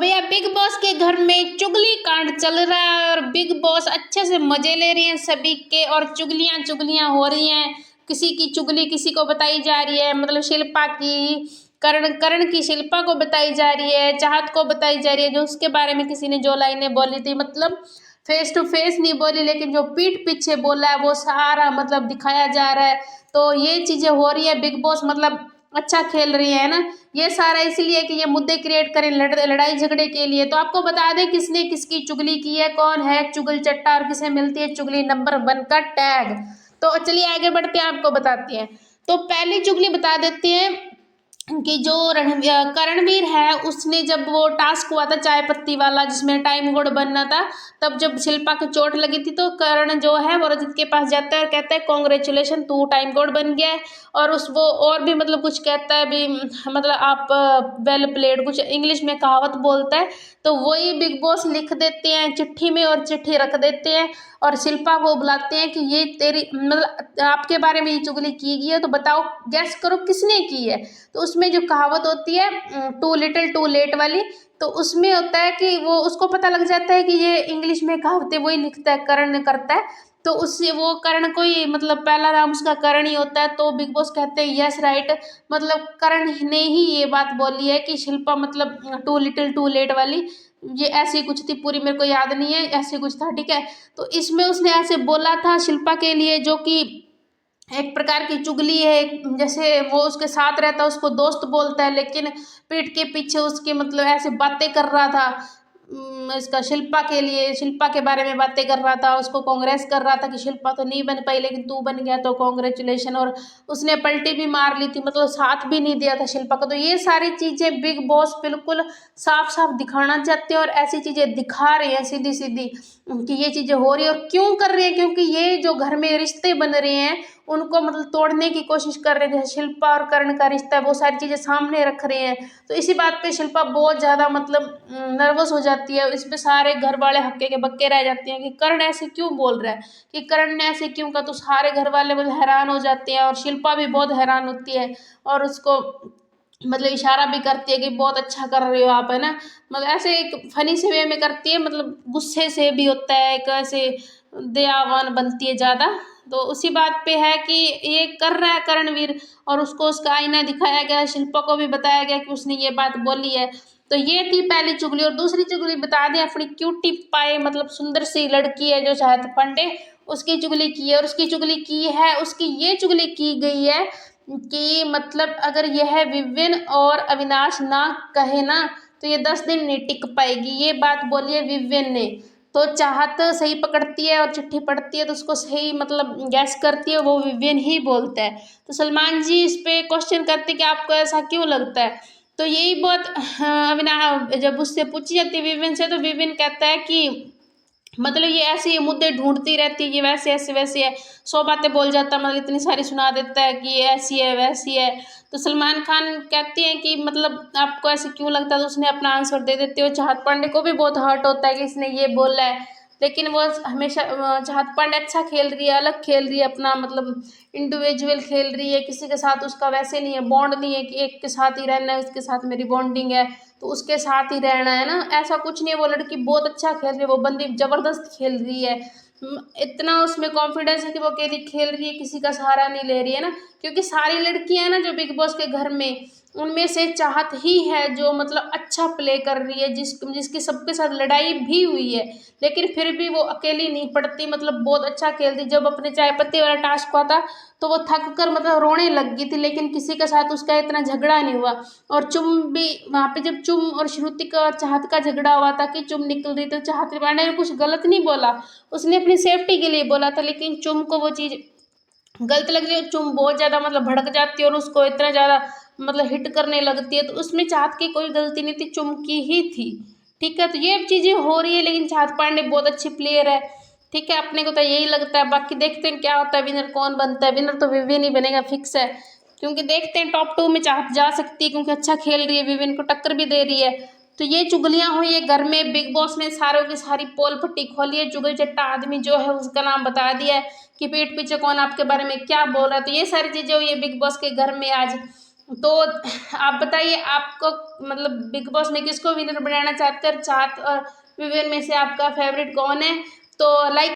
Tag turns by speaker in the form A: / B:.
A: भैया big boss के घर में चुगली कांड चल रहा है और बिग बॉस अच्छे से मजे ले रही हैं सभी के। और चुगलियां चुगलियां हो रही हैं, किसी की चुगली किसी को बताई जा रही है, मतलब शिल्पा की करण करण की शिल्पा को बताई जा रही है, चाहत को बताई जा रही है, जो उसके बारे में किसी ने जो लाइनें बोली थी, मतलब फेस टू फेस नहीं बोली लेकिन जो पीठ पीछे बोला है वो सारा मतलब दिखाया जा रहा है। तो ये चीजें हो रही है, बिग बॉस मतलब अच्छा खेल रही है ना। ये सारा इसलिए कि ये मुद्दे क्रिएट करें लड़ाई झगड़े के लिए। तो आपको बता दें किसने किसकी चुगली की है, कौन है चुगल चट्टा और किसे मिलती है चुगली नंबर 1 का टैग। तो चलिए आगे बढ़ते हैं, आपको बताते हैं। तो पहली चुगली बता देते हैं कि जो करणवीर है उसने जब वो टास्क हुआ था चाय पत्ती वाला जिसमें टाइम कोड बनना था, तब जब शिल्पा को चोट लगी थी तो करण जो है वो रजत के पास जाता है और कहता है कॉन्ग्रेचुलेशन तू टाइम कोड बन गया है। और उस वो और भी मतलब कुछ कहता है भी, मतलब आप वेल प्लेड कुछ इंग्लिश में कहावत बोलता है। तो वही बिग बॉस लिख देते हैं चिट्ठी में और चिट्ठी रख देते हैं और शिल्पा को बुलाते हैं कि ये तेरी मतलब आपके बारे में ये चुगली की गई है, तो बताओ गैस करो किसने की है। तो उसमें जो कहावत होती है टू लिटिल टू लेट वाली, तो उसमें होता है कि वो उसको पता लग जाता है कि ये इंग्लिश में कहावतें वही लिखता है, करण करता है। तो उससे वो करण को ही मतलब पहला नाम उसका करण ही होता है। तो बिग बॉस कहते हैं यस राइट, मतलब करण ने ही ये बात बोली है कि शिल्पा मतलब टू लिटिल टू लेट वाली, ये ऐसी कुछ थी, पूरी मेरे को याद नहीं है, ऐसे कुछ था ठीक है। तो इसमें उसने ऐसे बोला था शिल्पा के लिए, जो कि एक प्रकार की चुगली है। जैसे वो उसके साथ रहता है उसको दोस्त बोलता है, लेकिन पीठ के पीछे उसके मतलब ऐसे बातें कर रहा था। इसका शिल्पा के लिए शिल्पा के बारे में बातें कर रहा था, उसको कांग्रेस कर रहा था कि शिल्पा तो नहीं बन पाई लेकिन तू बन गया तो कॉन्ग्रेचुलेशन। और उसने पलटी भी मार ली थी, मतलब साथ भी नहीं दिया था शिल्पा को। तो ये सारी चीज़ें बिग बॉस बिल्कुल साफ साफ दिखाना चाहते हैं और ऐसी चीज़ें दिखा रहे हैं सीधी सीधी कि ये चीज़ें हो रही है। और क्यों कर रहे हैं, क्योंकि ये जो घर में रिश्ते बन रहे हैं उनको मतलब तोड़ने की कोशिश कर रहे हैं। जैसे शिल्पा और करण का रिश्ता है वो सारी चीज़ें सामने रख रहे हैं। तो इसी बात पे शिल्पा बहुत ज़्यादा मतलब नर्वस हो जाती है। इस पे सारे घर वाले हक्के के बक्के रह जाते हैं कि करण ऐसे क्यों बोल रहा है, कि करण ने ऐसे क्यों कहा। तो सारे घर वाले मतलब हैरान हो जाते हैं और शिल्पा भी बहुत हैरान होती है और उसको मतलब इशारा भी करती है कि बहुत अच्छा कर रहे हो आप, है ना। मतलब ऐसे एक फनी से वे में करती है, मतलब गुस्से से भी होता है, एक ऐसे दयावान बनती है ज़्यादा। तो उसी बात पे है कि ये कर रहा है करणवीर और उसको उसका आईना दिखाया गया, शिल्पा को भी बताया गया कि उसने ये बात बोली है। तो ये थी पहली चुगली। और दूसरी चुगली बता दें, अपनी क्यूटी पाए मतलब सुंदर सी लड़की है जो चाहत पांडे, उसकी चुगली की है। और उसकी चुगली की है, उसकी ये चुगली की गई है कि मतलब अगर यह विविन और अविनाश ना कहे ना तो ये 10 दिन नहीं टिक पाएगी, ये बात बोली है विविन ने। तो चाहत सही पकड़ती है और चिट्ठी पढ़ती है तो उसको सही मतलब गैस करती है, वो विविन ही बोलता है। तो सलमान जी इस पे क्वेश्चन करते कि आपको ऐसा क्यों लगता है। तो यही बहुत अविनाश जब उससे पूछी जाती है विविन से, तो विविन कहता है कि मतलब ये ऐसे ही मुद्दे ढूंढती रहती है, ये वैसे ऐसे वैसे है, 100 बातें बोल जाता है, मतलब इतनी सारी सुना देता है कि ये ऐसी है वैसी है। तो सलमान खान कहते हैं कि मतलब आपको ऐसे क्यों लगता है, तो उसने अपना आंसर दे देते हो। चाहत पांडे को भी बहुत हर्ट होता है कि इसने ये बोला है, लेकिन वो हमेशा चाहत पांडे अच्छा खेल रही है, अलग खेल रही है, अपना मतलब इंडिविजुअल खेल रही है, किसी के साथ उसका वैसे नहीं है, बॉन्ड नहीं है कि एक के साथ ही रहना है, उसके साथ मेरी बॉन्डिंग है तो उसके साथ ही रहना है ना, ऐसा कुछ नहीं है। वो लड़की बहुत अच्छा खेल रही है, वो बंदी जबरदस्त खेल रही है। इतना उसमें कॉन्फिडेंस है कि वो अकेली खेल रही है, किसी का सहारा नहीं ले रही है ना। क्योंकि सारी लड़कियां हैं ना जो बिग बॉस के घर में, उनमें से चाहत ही है जो मतलब अच्छा प्ले कर रही है, जिसकी सबके साथ लड़ाई भी हुई है लेकिन फिर भी वो अकेली नहीं पड़ती, मतलब बहुत अच्छा खेलती। जब अपने चाय पत्ती वाला टास्क हुआ था तो वो थक कर मतलब रोने लग गई थी, लेकिन किसी के साथ उसका इतना झगड़ा नहीं हुआ। और चुम भी वहाँ पे जब चुम और श्रुति का चाहत का झगड़ा हुआ था कि चुम निकल रही तो चाहत पांडे ने कुछ गलत नहीं बोला, उसने अपनी सेफ्टी के लिए बोला था, लेकिन चुम को वो चीज़ गलत लग रही है। चुम बहुत ज़्यादा मतलब भड़क जाती है और उसको इतना ज़्यादा मतलब हिट करने लगती है। तो उसमें चाहत की कोई गलती नहीं थी, चुम की ही थी, ठीक है। तो ये चीज़ें हो रही है, लेकिन चाहत पांडे बहुत अच्छी प्लेयर है, ठीक है। अपने को तो यही लगता है, बाकी देखते हैं क्या होता है, विनर कौन बनता है। विनर तो विविन ही बनेगा, फिक्स है। क्योंकि देखते हैं टॉप 2 में चाहत जा सकती है क्योंकि अच्छा खेल रही है, विविन को टक्कर भी दे रही है। तो ये चुगलियां हुई है घर में, बिग बॉस ने सारों की सारी पोल पट्टी खोली है, चुगल चट्टा आदमी जो है उसका नाम बता दिया है कि पीठ पीछे कौन आपके बारे में क्या बोल रहा है। तो ये सारी चीजें हुई है बिग बॉस के घर में आज। तो आप बताइए, आपको मतलब बिग बॉस में किसको विनर बनाना चाहते हैं, और विवेन में से आपका फेवरेट कौन है? तो लाइक